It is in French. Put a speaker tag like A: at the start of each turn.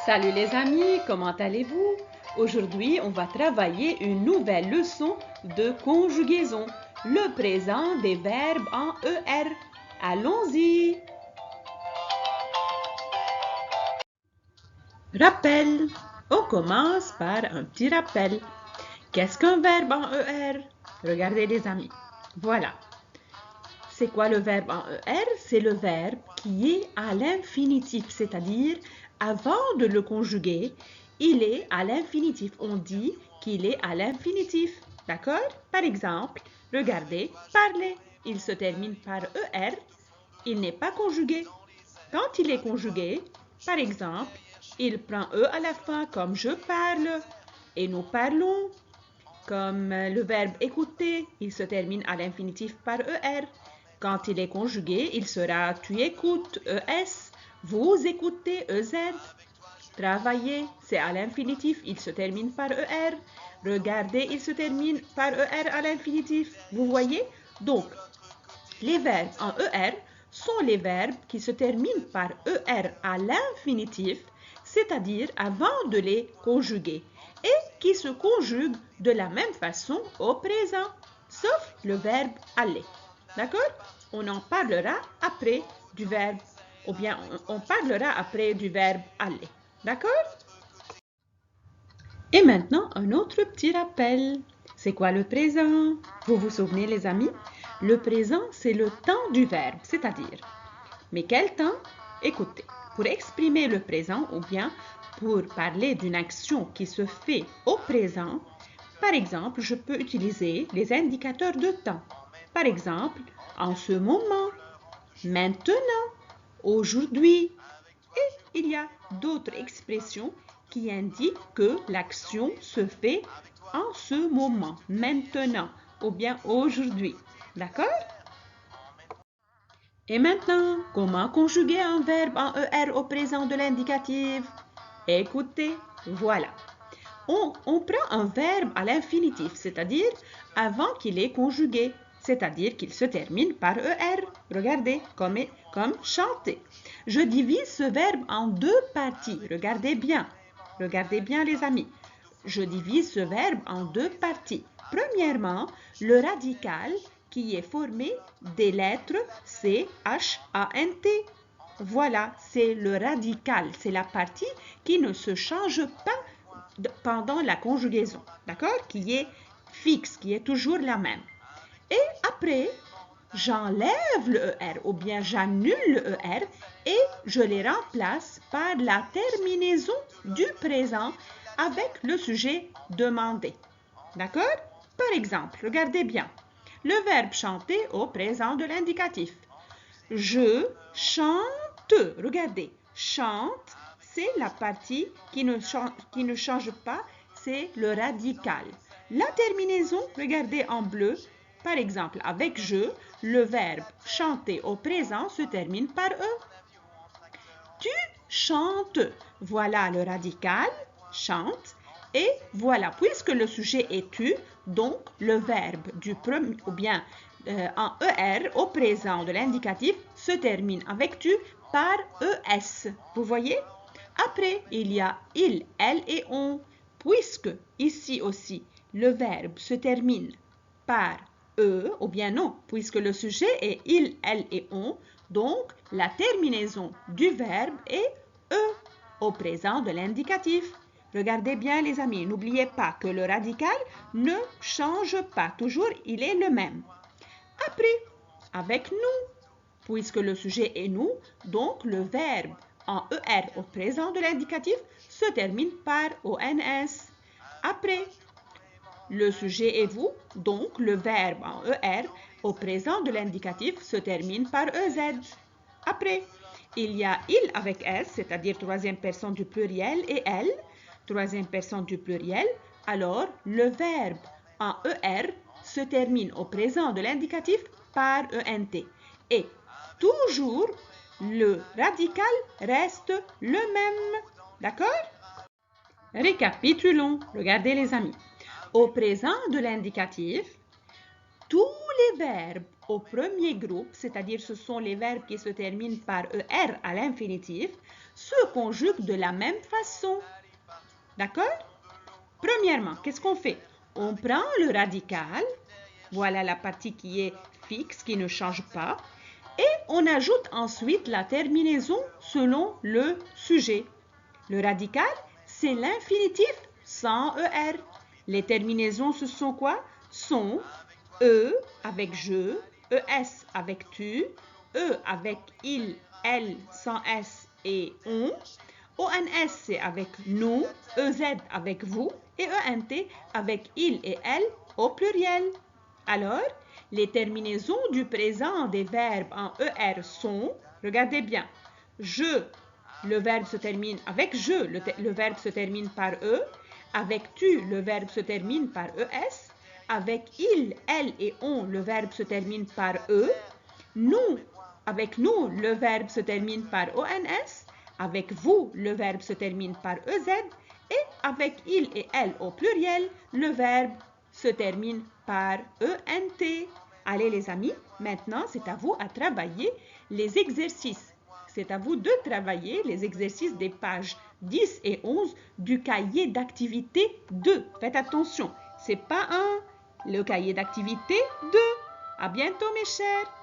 A: Salut les amis, comment allez-vous? Aujourd'hui, on va travailler une nouvelle leçon de conjugaison, le présent des verbes en ER. Allons-y! Rappel. On commence par un petit rappel. Qu'est-ce qu'un verbe en ER? Regardez les amis. Voilà. C'est quoi le verbe en ER? C'est le verbe qui est à l'infinitif, c'est-à-dire avant de le conjuguer, il est à l'infinitif. On dit qu'il est à l'infinitif. D'accord? Par exemple, regardez, parler. Il se termine par ER. Il n'est pas conjugué. Quand il est conjugué, par exemple, il prend E à la fin comme je parle et nous parlons. Comme le verbe écouter, il se termine à l'infinitif par ER. Quand il est conjugué, il sera tu écoutes, ES, vous écoutez, EZ. Travailler, c'est à l'infinitif, il se termine par ER. Regardez, il se termine par ER à l'infinitif. Vous voyez? Donc, les verbes en ER sont les verbes qui se terminent par ER à l'infinitif, c'est-à-dire avant de les conjuguer, et qui se conjuguent de la même façon au présent, sauf le verbe aller. D'accord? On en parlera après du verbe, ou bien on parlera après du verbe aller. D'accord? Et maintenant, un autre petit rappel. C'est quoi le présent? Vous vous souvenez les amis? Le présent, c'est le temps du verbe, c'est-à-dire. Mais quel temps? Écoutez, pour exprimer le présent ou bien pour parler d'une action qui se fait au présent, par exemple, je peux utiliser les indicateurs de temps. Par exemple, en ce moment, maintenant, aujourd'hui. Et il y a d'autres expressions qui indiquent que l'action se fait en ce moment, maintenant ou bien aujourd'hui. D'accord? Et maintenant, comment conjuguer un verbe en ER au présent de l'indicatif? Écoutez, voilà. On prend un verbe à l'infinitif, c'est-à-dire avant qu'il est conjugué, c'est-à-dire qu'il se termine par ER. Regardez, comme chanter. Je divise ce verbe en deux parties. Regardez bien les amis. Je divise ce verbe en deux parties. Premièrement, le radical qui est formé des lettres C, H, A, N, T. Voilà, c'est le radical, c'est la partie qui ne se change pas pendant la conjugaison, d'accord? Qui est fixe, qui est toujours la même. Et après, j'enlève le ER ou bien j'annule le ER et je les remplace par la terminaison du présent avec le sujet demandé. D'accord? Par exemple, regardez bien. Le verbe chanter au présent de l'indicatif. Je chante. Regardez, chante, c'est la partie qui ne change pas, c'est le radical. La terminaison, regardez en bleu, par exemple, avec je, le verbe chanter au présent se termine par E. Tu chantes. Voilà le radical, chante. Et voilà, puisque le sujet est tu, donc le verbe du premier, ou bien en ER au présent de l'indicatif se termine avec tu par ES. Vous voyez? Après, il y a il, elle et on. Puisque ici aussi, le verbe se termine par E, ou bien non, puisque le sujet est il, elle et on, donc la terminaison du verbe est E au présent de l'indicatif. Regardez bien les amis, n'oubliez pas que le radical ne change pas, toujours il est le même. Après, avec nous, puisque le sujet est nous, donc le verbe en ER au présent de l'indicatif se termine par ONS. Après, le sujet est vous, donc le verbe en ER au présent de l'indicatif se termine par EZ. Après, il y a il avec S, c'est-à-dire troisième personne du pluriel, et elle, troisième personne du pluriel. Alors, le verbe en ER se termine au présent de l'indicatif par ENT. Et toujours, le radical reste le même. D'accord? Récapitulons. Regardez les amis. Au présent de l'indicatif, tous les verbes au premier groupe, c'est-à-dire ce sont les verbes qui se terminent par ER à l'infinitif, se conjuguent de la même façon. D'accord? Premièrement, qu'est-ce qu'on fait? On prend le radical, voilà la partie qui est fixe, qui ne change pas, et on ajoute ensuite la terminaison selon le sujet. Le radical, c'est l'infinitif sans ER. Les terminaisons, ce sont quoi? Sont E avec je, ES avec tu, E avec il, elle sans S et on. ONS, c'est avec nous, EZ avec vous et ENT avec il et elle au pluriel. Alors, les terminaisons du présent des verbes en ER sont, regardez bien, je, le verbe se termine avec je, le verbe se termine par E, avec tu, le verbe se termine par ES, avec il, elle et on, le verbe se termine par E, nous, avec nous, le verbe se termine par ONS, avec vous, le verbe se termine par EZ, et avec il et elle au pluriel, le verbe se termine par ENT. Allez les amis, maintenant c'est à vous à travailler les exercices. C'est à vous de travailler les exercices des pages 10 et 11 du cahier d'activité 2. Faites attention, c'est pas 1, le cahier d'activité 2. À bientôt mes chers.